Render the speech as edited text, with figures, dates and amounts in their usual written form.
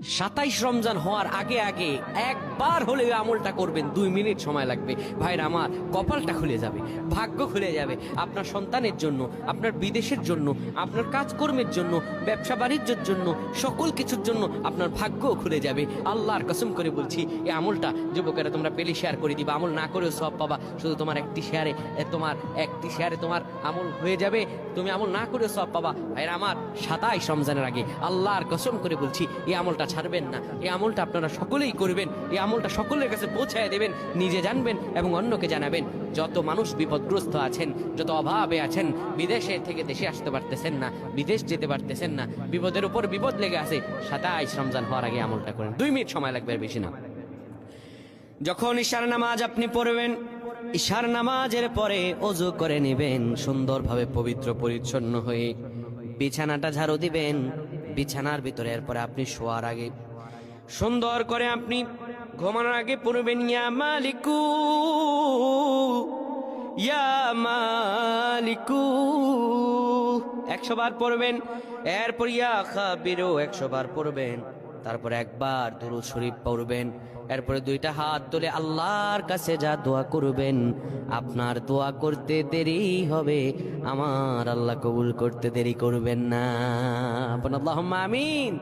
27 রমজান হওয়ার আগে আগে একবার হলে আমলটা করবেন, 2 মিনিট সময় লাগবে। ভাইরা আমার, কপালটা খুলে যাবে, ভাগ্য খুলে যাবে। আপনার সন্তানের জন্য, আপনার বিদেশের জন্য, আপনার কাজকর্মের জন্য, ব্যবসা বাণিজ্যের জন্য, সকল কিছুর জন্য আপনার ভাগ্যও খুলে যাবে। আল্লাহর কসম করে বলছি, এই আমলটা যুবকেরা তোমরা পেলে শেয়ার করে দিবা। আমল না করেও সব পাবা, শুধু তোমার একটি শেয়ারে তোমার আমল হয়ে যাবে। তুমি আমল না করেও সব পাবা। ভাইরা আমার, 27 রমজানের আগে আল্লাহর কসম করে বলছি, এই আমলটা ছাড়বেন না। এই আমলটা আপনারা সকলেই করবেন, এই আমলটা সকলের কাছে পৌঁছায় দেবেন, নিজে জানবেন এবং অন্যকে জানাবেন। যত মানুষ বিপদগ্রস্ত আছেন, যত অভাবে আছেন, বিদেশে থেকে দেশে আসতে পারতেছেন না, বিদেশ যেতে পারতেছেন না, বিপদের উপর বিপদ লেগে আছে, 27 রমজান হওয়ার আগে আমলটা করেন। 2 মিনিট সময় লাগবে, বেশি না। যখন ইশার নামাজ আপনি পড়বেন, ইশার নামাজের পরে ওযু করে নেবেন, সুন্দরভাবে পবিত্র পরিচ্ছন্ন হয়ে বিছানাটা ঝাড়ু দিবেন। বিছানার ভিতরে এরপরে আপনি শোয়ার আগে সুন্দর করে আপনি ঘুমানোর আগে পড়বেন, ইয়া মালিকু ইয়া মালিকু 100 বার পড়বেন। এরপর ইয়া খাবিরু 100 বার পড়বেন। তারপরে একবার দুরূদ শরীফ পড়বেন। এরপরে 2টা হাত তুলে আল্লাহর কাছে যা দোয়া করবেন, আপনার দোয়া করতে দেরি হবে, আমার আল্লাহ কবুল করতে দেরি করবেন না। আল্লাহুম্মা আমিন।